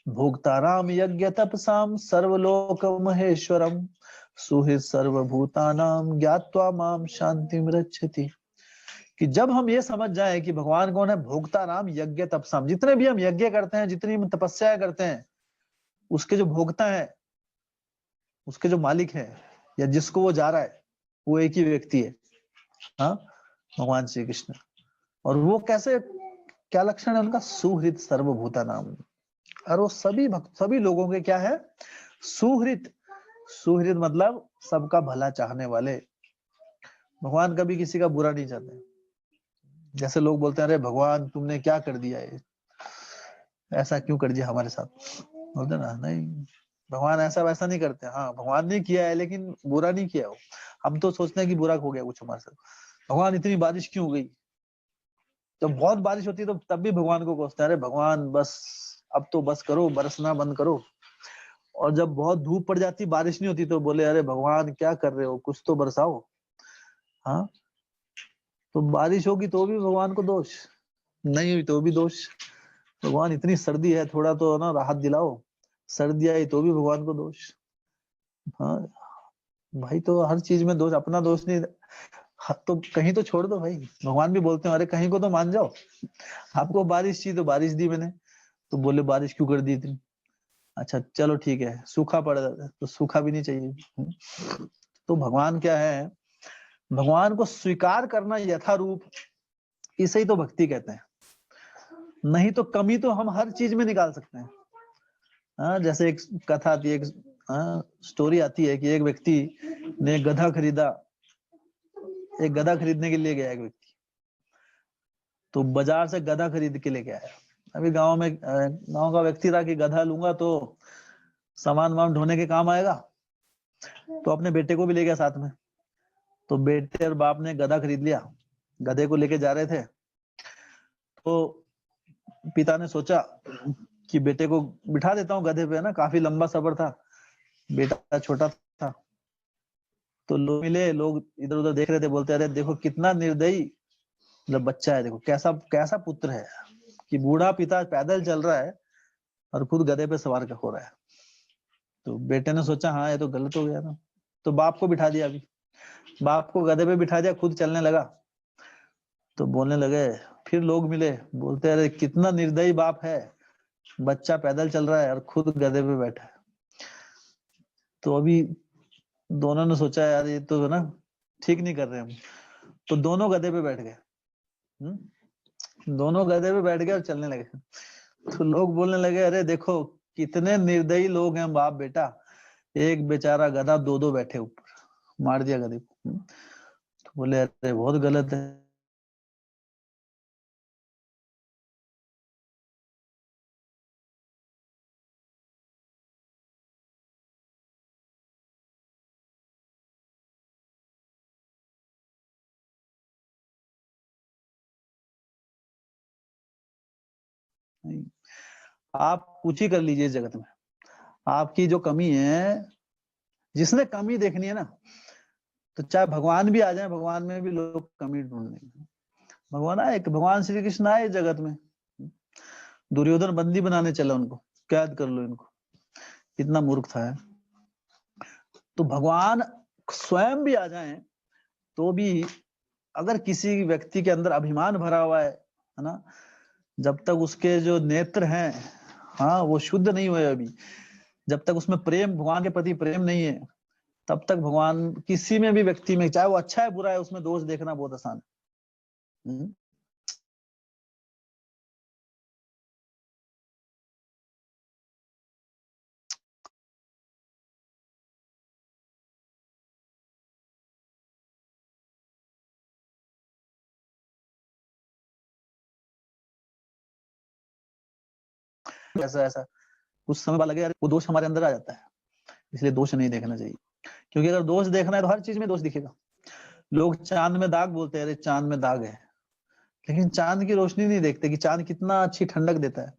भोक्ताराम यज्ञ तपसाम सर्वलोक महेश्वरम सुहृद सर्वभूतानाम ज्ञात्वा माम शांतिम रक्षति। कि जब हम ये समझ जाए कि भगवान कौन है? भोक्ता राम यज्ञ तपसाम। जितने भी हम यज्ञ करते हैं, जितनी हम तपस्या करते हैं, उसके जो भोक्ता है, उसके जो मालिक है, या जिसको वो जा रहा है, वो एक ही व्यक्ति है, हाँ, भगवान श्री कृष्ण। और वो कैसे, क्या लक्षण है उनका? सुहृद सर्वभूता नाम। और वो सभी लोगों के क्या है? सुहृद। सुहृद मतलब सबका भला चाहने वाले। भगवान कभी किसी का बुरा नहीं चाहते। जैसे लोग बोलते हैं अरे भगवान तुमने क्या कर दिया है, ऐसा क्यों कर दिया हमारे साथ, बोलते ना, नहीं, भगवान ऐसा वैसा नहीं करते। हाँ, भगवान ने किया है, लेकिन बुरा नहीं किया हो। हम तो सोचते हैं कि बुरा हो गया कुछ हमारे साथ। भगवान इतनी बारिश क्यों हो गई? जब बहुत बारिश होती है तो तब भी भगवान को कोसते हैं, अरे भगवान बस, अब तो बस करो, बरसना बंद करो। और जब बहुत धूप पड़ जाती, बारिश नहीं होती, तो बोले अरे भगवान क्या कर रहे हो, कुछ तो बरसाओ। हाँ, तो बारिश होगी तो भी भगवान को दोष, नहीं हुई तो भी दोष। भगवान इतनी सर्दी है, थोड़ा तो ना राहत दिलाओ। सर्दी आई तो भी भगवान को दोष। हाँ भाई, तो हर चीज में दोष, अपना दोष नहीं। तो कहीं तो छोड़ दो भाई, भगवान भी बोलते हैं अरे कहीं को तो मान जाओ। आपको बारिश चाहिए तो बारिश दी मैंने, तो बोले बारिश क्यों कर दी तुम? अच्छा चलो ठीक है, सूखा पड़ जाता है तो सूखा भी नहीं चाहिए। तो भगवान क्या है, भगवान को स्वीकार करना यथारूप, इसे ही तो भक्ति कहते हैं। नहीं तो कमी तो हम हर चीज में निकाल सकते हैं। हाँ, जैसे एक कथा आती है, एक स्टोरी आती है कि एक व्यक्ति ने गधा खरीदा। एक गधा खरीदने के लिए गया एक व्यक्ति, तो बाजार से गधा खरीद के लेके आया। अभी गांव का व्यक्ति था कि गधा लूंगा तो सामान वामान ढोने के काम आएगा, तो अपने बेटे को भी ले गया साथ में। तो बेटे और बाप ने गधा खरीद लिया, गधे को लेके जा रहे थे। तो पिता ने सोचा कि बेटे को बिठा देता हूँ गधे पे, ना काफी लंबा सफर था, बेटा छोटा था। तो लोग मिले, लोग इधर उधर देख रहे थे, बोलते अरे देखो कितना निर्दयी मतलब बच्चा है, देखो कैसा कैसा पुत्र है कि बूढ़ा पिता पैदल चल रहा है और खुद गधे पे सवार हो रहा है। तो बेटे ने सोचा हाँ ये तो गलत हो गया ना, तो बाप को बिठा दिया। अभी बाप को गधे पे बिठा दिया, खुद चलने लगा। तो बोलने लगे, फिर लोग मिले, बोलते अरे कितना निर्दयी बाप है, बच्चा पैदल चल रहा है और खुद गधे पे बैठा है। तो अभी दोनों ने सोचा यार ये तो ना ठीक नहीं कर रहे हम, तो दोनों गधे पे बैठ गए। दोनों गधे पे बैठ गए और चलने लगे। तो लोग बोलने लगे अरे देखो कितने निर्दयी लोग हैं बाप बेटा, एक बेचारा गधा दो दो बैठे ऊपर, मार दिया गधे को। तो बोले अरे बहुत गलत है। नहीं, आप कुछ ही कर लीजिए इस जगत में, आपकी जो कमी है, जिसने कमी देखनी है ना, तो चाहे भगवान भी आ जाए, भगवान में भी लोग कमी ढूंढ लेंगे। भगवान आए, भगवान श्री कृष्ण आए इस जगत में, दुर्योधन बंदी बनाने चला उनको, कैद कर लो इनको, इतना मूर्ख था। तो भगवान स्वयं भी आ जाए तो भी अगर किसी व्यक्ति के अंदर अभिमान भरा हुआ है ना, जब तक उसके जो नेत्र हैं, हाँ वो शुद्ध नहीं हुए अभी, जब तक उसमें प्रेम, भगवान के प्रति प्रेम नहीं है, तब तक भगवान किसी में भी व्यक्ति में, चाहे वो अच्छा है बुरा है, उसमें दोष देखना बहुत आसान है। ऐसा ऐसा कुछ समय बाद लगे यार वो दोष हमारे अंदर आ जाता है, इसलिए दोष नहीं देखना चाहिए। क्योंकि अगर दोष देखना है तो हर चीज में दोष दिखेगा। लोग चांद में दाग बोलते हैं, अरे चांद में दाग है, लेकिन चांद की रोशनी नहीं देखते कि चांद कितना अच्छी ठंडक देता है।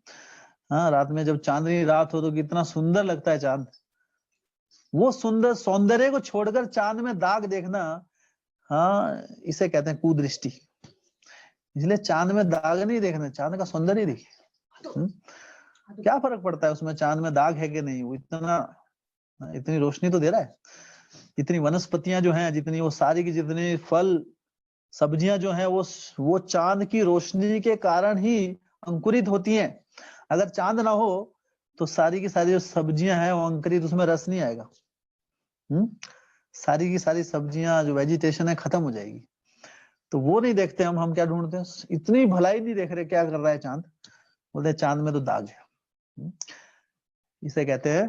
हाँ, रात में जब चांदनी रात हो तो कितना सुंदर लगता है चांद। वो सुंदर सौंदर्य को छोड़कर चांद में दाग देखना, हाँ इसे कहते हैं कुदृष्टि। इसलिए चांद में दाग नहीं देखना, चांद का सौंदर्य देखिए। क्या फर्क पड़ता है उसमें चांद में दाग है कि नहीं, वो इतना इतनी रोशनी तो दे रहा है। इतनी वनस्पतियां जो हैं, जितनी वो सारी की जितनी फल सब्जियां जो हैं, वो चांद की रोशनी के कारण ही अंकुरित होती हैं। अगर चांद ना हो तो सारी की सारी जो सब्जियां हैं वो अंकुरित, उसमें रस नहीं आएगा। सारी की सारी सब्जियां जो वेजिटेशन है खत्म हो जाएगी। तो वो नहीं देखते हम क्या ढूंढते हैं, इतनी भलाई नहीं देख रहे क्या कर रहा है चांद, बोलते हैं चांद में तो दाग है। इसे कहते हैं,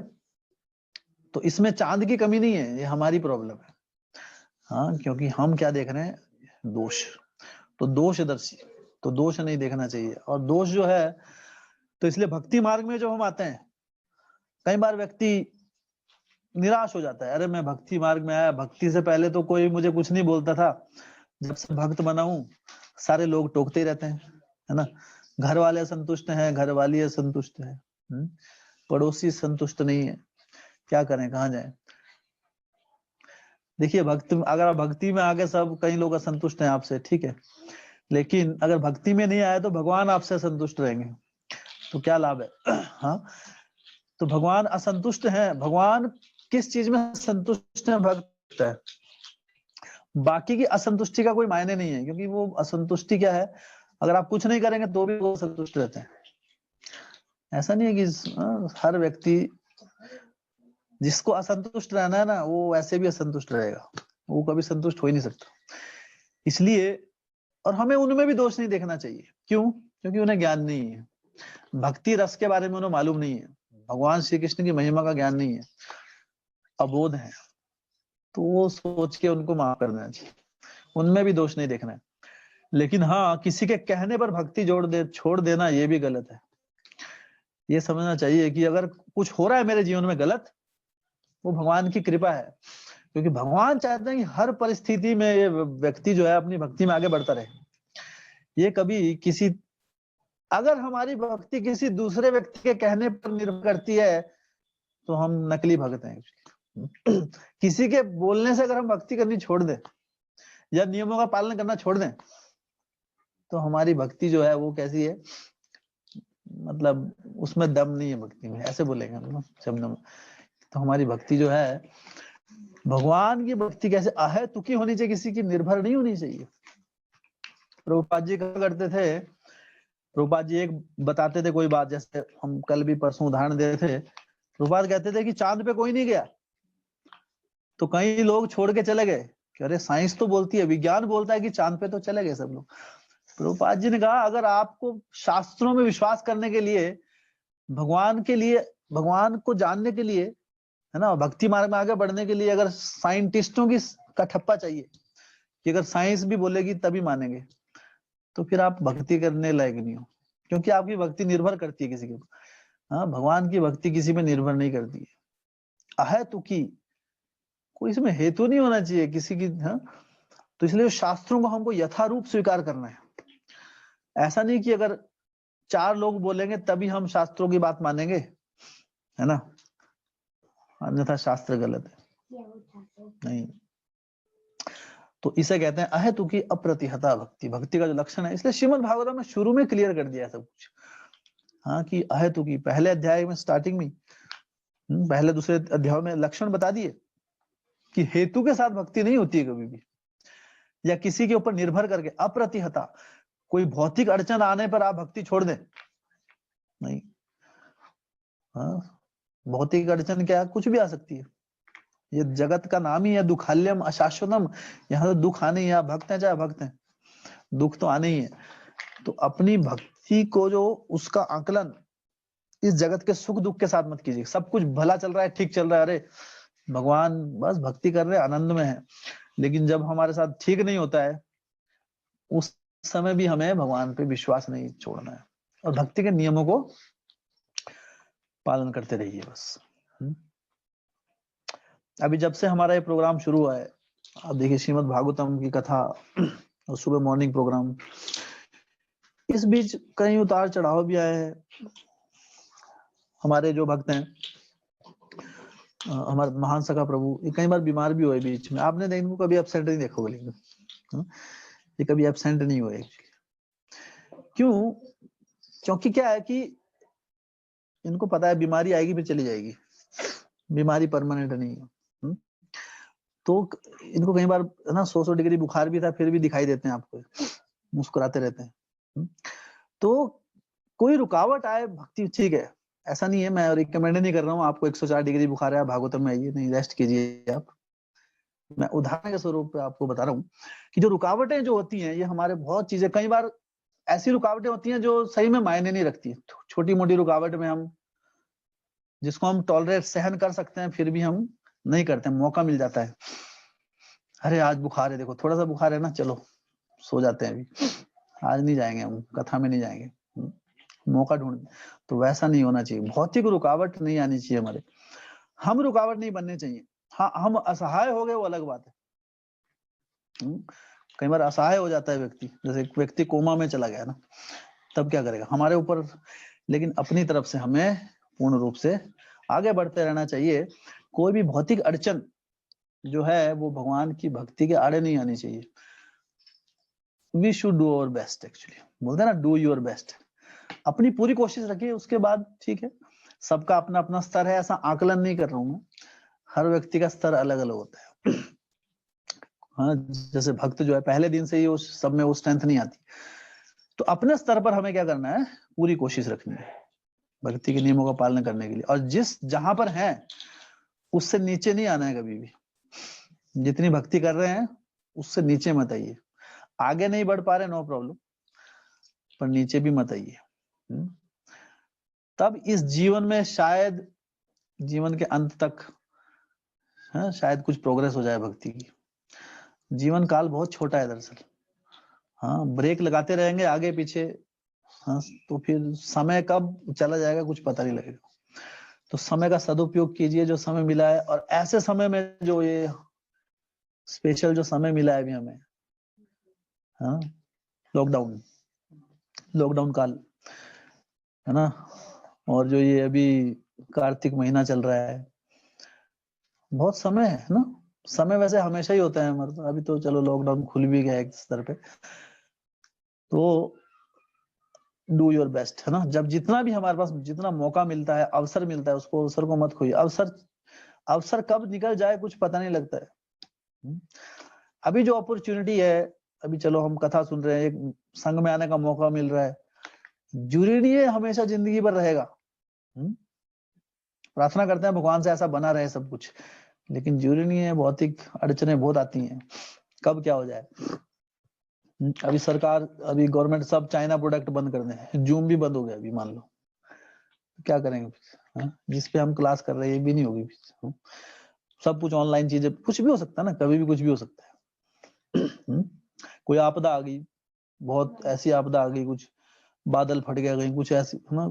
तो इसमें चांद की कमी नहीं है, ये हमारी प्रॉब्लम है। हाँ, क्योंकि हम क्या देख रहे हैं, दोष। तो दोषदर्शी, तो दोष नहीं देखना चाहिए। और दोष जो है, तो इसलिए भक्ति मार्ग में जो हम आते हैं, कई बार व्यक्ति निराश हो जाता है, अरे मैं भक्ति मार्ग में आया, भक्ति से पहले तो कोई मुझे कुछ नहीं बोलता था, जब से भक्त बना हूं सारे लोग टोकते ही रहते हैं, है ना। घर वाले असंतुष्ट हैं, घर वाली असंतुष्ट है, पड़ोसी संतुष्ट नहीं है, क्या करें, कहाँ जाए। देखिए भक्ति, अगर आप भक्ति में आगे सब कई लोग असंतुष्ट हैं आपसे, ठीक है, लेकिन अगर भक्ति में नहीं आए तो भगवान आपसे संतुष्ट रहेंगे, तो क्या लाभ है। हाँ, तो भगवान असंतुष्ट हैं, भगवान किस चीज में संतुष्ट है भक्त है, बाकी की असंतुष्टि का कोई मायने नहीं है, क्योंकि वो असंतुष्टि क्या है, अगर आप कुछ नहीं करेंगे तो भी वो संतुष्ट रहते हैं। ऐसा नहीं है कि हर व्यक्ति जिसको असंतुष्ट रहना है ना, वो वैसे भी असंतुष्ट रहेगा, वो कभी संतुष्ट हो ही नहीं सकता। इसलिए, और हमें उनमें भी दोष नहीं देखना चाहिए। क्यों? क्योंकि उन्हें ज्ञान नहीं है, भक्ति रस के बारे में उन्हें मालूम नहीं है, भगवान श्री कृष्ण की महिमा का ज्ञान नहीं है, अबोध है, तो वो सोच के उनको माफ कर देना चाहिए, उनमें भी दोष नहीं देखना है। लेकिन हाँ, किसी के कहने पर भक्ति छोड़ देना ये भी गलत है। ये समझना चाहिए कि अगर कुछ हो रहा है मेरे जीवन में गलत, वो भगवान की कृपा है, क्योंकि भगवान चाहते हैं कि हर परिस्थिति में ये व्यक्ति जो है अपनी भक्ति में आगे बढ़ता रहे। ये कभी किसी, अगर हमारी भक्ति किसी दूसरे व्यक्ति के कहने पर निर्भर करती है तो हम नकली भक्त हैं। किसी के बोलने से अगर हम भक्ति करनी छोड़ दें या नियमों का पालन करना छोड़ दें, तो हमारी भक्ति जो है वो कैसी है, मतलब उसमें दम नहीं है भक्ति में, ऐसे बोलेंगे हम शब्दों में। तो हमारी भक्ति जो है, भगवान की भक्ति कैसे अहेतुकी होनी चाहिए, किसी की निर्भर नहीं होनी चाहिए। प्रभुपाद जी क्या करते थे, प्रभुपाद जी एक बताते थे कोई बात, जैसे हम कल भी परसों उदाहरण दे थे, प्रभुपाद कहते थे कि चांद पे कोई नहीं गया, तो कई लोग छोड़ के चले गए कि अरे साइंस तो बोलती है, विज्ञान बोलता है कि चांद पे तो चले गए सब लोग। प्रभुपाद जी ने कहा, अगर आपको शास्त्रों में विश्वास करने के लिए, भगवान के लिए, भगवान को जानने के लिए, है ना, भक्ति मार्ग में आगे बढ़ने के लिए अगर साइंटिस्टों की का ठप्पा चाहिए कि अगर साइंस भी बोलेगी तभी मानेंगे, तो फिर आप भक्ति करने लायक नहीं हो, क्योंकि आपकी भक्ति निर्भर करती है किसी के ऊपर। हाँ, भगवान की भक्ति किसी में निर्भर नहीं करती है, अहेतुकी, कोई इसमें हेतु नहीं होना चाहिए किसी की। हाँ, तो इसलिए शास्त्रों को हमको यथारूप स्वीकार करना है। ऐसा नहीं कि अगर 4 लोग बोलेंगे तभी हम शास्त्रों की बात मानेंगे, है ना, अन्यथा शास्त्र गलत है। नहीं, तो इसे कहते हैं अहेतुकी अप्रतिहता भक्ति, भक्ति का जो लक्षण है। इसलिए श्रीमद् भागवतम में शुरू में क्लियर कर दिया सब कुछ, हाँ, कि अहेतुकी, पहले अध्याय में स्टार्टिंग में, पहले दूसरे अध्याय में लक्षण बता दिए कि हेतु के साथ भक्ति नहीं होती है कभी भी, या किसी के ऊपर निर्भर करके। अप्रतिहता, कोई भौतिक अड़चन आने पर आप भक्ति छोड़ दें, नहीं। हाँ, भौतिक अड़चन क्या, कुछ भी आ सकती है, ये जगत का नाम ही है दुखाल्यम अशाश्वतम, यहाँ तो दुख आने ही, आप भक्त हैं चाहे भक्त हैं, दुख तो आने ही है। तो अपनी भक्ति को जो उसका आकलन इस जगत के सुख दुख के साथ मत कीजिए। सब कुछ भला चल रहा है, ठीक चल रहा है, अरे भगवान बस भक्ति कर रहे हैं, आनंद में है। लेकिन जब हमारे साथ ठीक नहीं होता है, उस समय भी हमें भगवान पे विश्वास नहीं छोड़ना है, और भक्ति के नियमों को पालन करते रहिए बस। अभी जब से हमारा ये प्रोग्राम शुरू हुआ है, आप देखिए श्रीमद् भागवतम की कथा और सुबह मॉर्निंग प्रोग्राम, इस बीच कई उतार चढ़ाव भी आए हैं। हमारे जो भक्त हैं, हमारे महान सखा प्रभु, ये कई बार बीमार भी हुए बीच में, आपने इनको कभी एब्सेंट नहीं देखा होगा, लेकिन ये कभी एब्सेंट नहीं हुए। क्यों? क्योंकि क्या है कि इनको पता है बीमारी आएगी फिर चली जाएगी, बीमारी परमानेंट नहीं है। तो इनको कई बार ना 100 डिग्री बुखार भी था फिर भी दिखाई देते हैं आपको, मुस्कुराते रहते हैं। तो कोई रुकावट आए, भक्ति ठीक है, ऐसा नहीं है, मैं रिकमेंड नहीं कर रहा हूँ आपको 104 डिग्री बुखार है भागवतम में आइए, नहीं, रेस्ट कीजिए आप। मैं उदाहरण के स्वरूप पे आपको बता रहा हूँ कि जो रुकावटें जो होती हैं, ये हमारे बहुत चीजें, कई बार ऐसी रुकावटें होती हैं जो सही में मायने नहीं रखती। छोटी मोटी रुकावट में हम, जिसको हम टॉलरेट सहन कर सकते हैं, फिर भी हम नहीं करते, मौका मिल जाता है, अरे आज बुखार है, देखो थोड़ा सा बुखार है ना, चलो सो जाते हैं, अभी आज नहीं जाएंगे, हम कथा में नहीं जाएंगे, मौका ढूंढ। तो वैसा नहीं होना चाहिए, भौतिक रुकावट नहीं आनी चाहिए हमारे, हम रुकावट नहीं बनने चाहिए। हाँ, हम असहाय हो गए वो अलग बात है। कई बार असहाय हो जाता है व्यक्ति, जैसे एक व्यक्ति कोमा में चला गया ना, तब क्या करेगा हमारे ऊपर, लेकिन अपनी तरफ से हमें पूर्ण रूप से आगे बढ़ते रहना चाहिए। कोई भी भौतिक अड़चन जो है वो भगवान की भक्ति के आड़े नहीं आनी चाहिए। We should do our best, actually बोलते हैं ना, डू योर बेस्ट, अपनी पूरी कोशिश रखिए, उसके बाद ठीक है, सबका अपना अपना स्तर है, ऐसा आकलन नहीं कर रहा हूँ मैं। हर व्यक्ति का स्तर अलग अलग होता है। हाँ, जैसे भक्त जो है पहले दिन से ही उस सब में वो स्ट्रेंथ नहीं आती, तो अपने स्तर पर हमें क्या करना है, पूरी कोशिश रखनी है भक्ति के नियमों का पालन करने के लिए, और जहां पर है उससे नीचे नहीं आना है कभी भी। जितनी भक्ति कर रहे हैं उससे नीचे मत आइए, आगे नहीं बढ़ पा रहे नो प्रॉब्लम, पर नीचे भी मत आइए। तब इस जीवन में शायद जीवन के अंत तक शायद कुछ प्रोग्रेस हो जाए भक्ति की। जीवन काल बहुत छोटा है दरअसल। हाँ, ब्रेक लगाते रहेंगे आगे पीछे, हाँ, तो फिर समय कब चला जाएगा कुछ पता नहीं लगेगा। तो समय का सदुपयोग कीजिए जो समय मिला है, और ऐसे समय में जो ये स्पेशल जो समय मिला है अभी हमें, हाँ, लॉकडाउन काल है ना, और जो ये अभी कार्तिक महीना चल रहा है, बहुत समय है ना। समय वैसे हमेशा ही होता है हमारे, तो अभी तो चलो लॉकडाउन खुल भी गया एक स्तर पे, तो डू योर बेस्ट है ना। जब जितना भी हमारे पास जितना मौका मिलता है, अवसर मिलता है, उसको अवसर को मत खोइए। अवसर कब निकल जाए कुछ पता नहीं लगता है। अभी जो अपॉर्चुनिटी है, अभी चलो हम कथा सुन रहे हैं, एक संघ में आने का मौका मिल रहा है, जरूरी नहीं है हमेशा जिंदगी भर रहेगा। प्रार्थना करते हैं भगवान से ऐसा बना रहे सब कुछ, लेकिन जरूरी नहीं है, भौतिक अड़चने बहुत आती हैं, कब क्या हो जाए। अभी सरकार, अभी गवर्नमेंट सब चाइना प्रोडक्ट बंद कर दें, जूम भी बंद हो गया अभी, मान लो क्या करेंगे। जिस पे हम क्लास कर रहे हैं ये भी नहीं होगी, सब कुछ ऑनलाइन चीजें, कुछ भी हो सकता है ना, कभी भी कुछ भी हो सकता है। कोई आपदा आ गई, बहुत ऐसी आपदा आ गई, कुछ बादल फट गया कहीं, कुछ ऐसी है ना,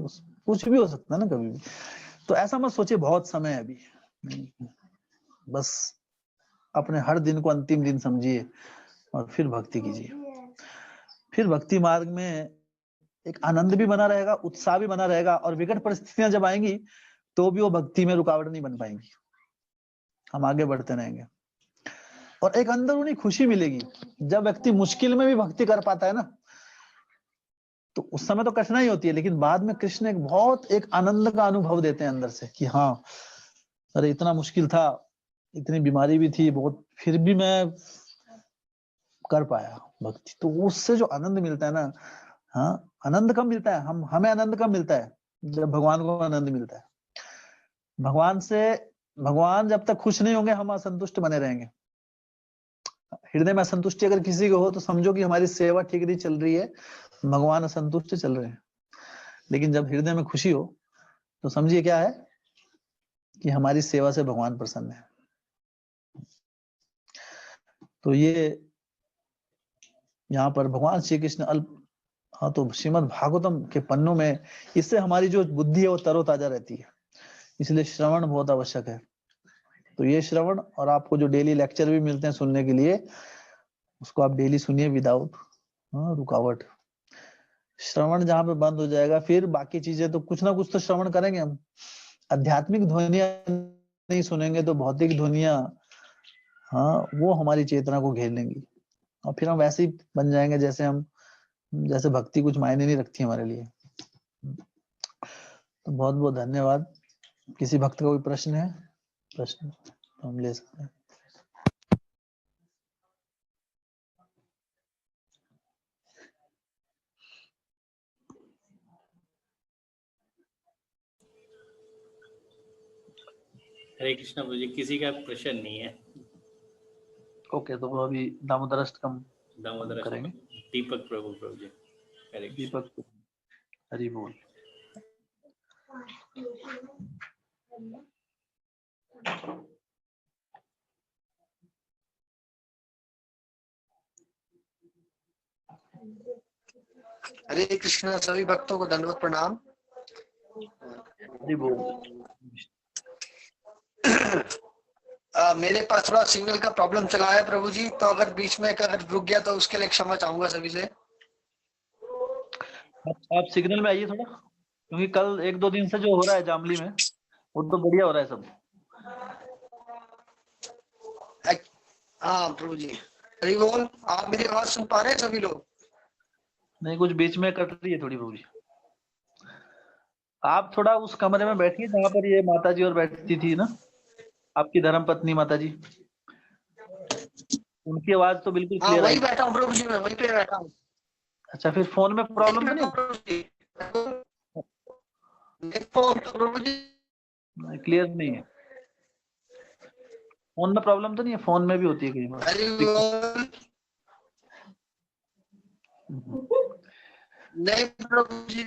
कुछ भी हो सकता है ना कभी भी। तो ऐसा मत सोचिए बहुत समय है अभी, बस अपने हर दिन को अंतिम दिन समझिए और फिर भक्ति कीजिए। फिर भक्ति मार्ग में एक आनंद भी बना रहेगा, उत्साह भी बना रहेगा, और विकट परिस्थितियां जब आएंगी तो भी वो भक्ति में रुकावट नहीं बन पाएंगी, हम आगे बढ़ते रहेंगे। और एक अंदरूनी खुशी मिलेगी जब व्यक्ति मुश्किल में भी भक्ति कर पाता है ना, तो उस समय तो कठिनाई होती है, लेकिन बाद में कृष्ण एक बहुत एक आनंद का अनुभव देते हैं अंदर से कि हाँ, अरे इतना मुश्किल था, इतनी बीमारी भी थी बहुत, फिर भी मैं कर पाया भक्ति। तो उससे जो आनंद मिलता है ना, हाँ, आनंद कब मिलता है, हमें आनंद कब मिलता है, जब भगवान को आनंद मिलता है। भगवान जब तक खुश नहीं होंगे हम असंतुष्ट बने रहेंगे। हृदय में असंतुष्टि अगर किसी को हो तो समझो कि हमारी सेवा ठीक नहीं चल रही है, भगवान असंतुष्ट चल रहे हैं। लेकिन जब हृदय में खुशी हो तो समझिए क्या है कि हमारी सेवा से भगवान प्रसन्न है। तो ये यहाँ पर भगवान श्री कृष्ण हाँ, तो श्रीमद् भागवतम के पन्नों में इससे हमारी जो बुद्धि है वो तरोताजा रहती है, इसलिए श्रवण बहुत आवश्यक है। तो ये श्रवण, और आपको जो डेली लेक्चर भी मिलते हैं सुनने के लिए, उसको आप डेली सुनिए विदाउट रुकावट। श्रवण जहां पे बंद हो जाएगा, फिर बाकी चीजें तो कुछ ना कुछ तो श्रवण करेंगे हम। आध्यात्मिक ध्वनियां नहीं सुनेंगे तो भौतिक ध्वनियां, हाँ, वो हमारी चेतना को घेर लेंगी, और फिर हम वैसे ही बन जाएंगे जैसे भक्ति कुछ मायने नहीं रखती हमारे लिए। तो बहुत बहुत धन्यवाद। किसी भक्त का कोई प्रश्न है, प्रश्न तो हम ले सकते हैं। हरे कृष्णा मुझे किसी का प्रश्न नहीं है। ओके, तो अभी दामोदर अष्टकम करेंगे। दीपक प्रभु जी, हरे दीपक, हरि बोल। हरे कृष्णा, सभी भक्तों को दंडवत प्रणाम। हरि बोल। मेरे पास थोड़ा सिग्नल का प्रॉब्लम चला है प्रभु जी, तो अगर बीच में अगर रुक गया तो उसके लिए क्षमा चाहूंगा सभी से। आप सिग्नल में आइए थोड़ा, क्योंकि कल 1-2 दिन से जो हो रहा है जामली में वो तो बढ़िया हो रहा है सब। हाँ प्रभु जी, हरि बोल। आप मेरी आवाज सुन पा रहे हैं सभी लोग? नहीं, कुछ बीच में कट रही है थोड़ी प्रभु जी। आप थोड़ा उस कमरे में बैठिए जहाँ पर ये माता जी और बैठती थी ना, आपकी धर्म पत्नी माता जी, उनकी आवाज तो बिल्कुल हाँ क्लियर वही आई। बैठा हूँ प्रभु जी, मैं वहीं पे बैठा हूँ। अच्छा, फिर फोन में प्रॉब्लम तो नहीं? प्रभु जी क्लियर नहीं है, फोन में प्रॉब्लम तो नहीं है? फोन में भी होती है कई बार। हरि बोल। नहीं प्रभु जी।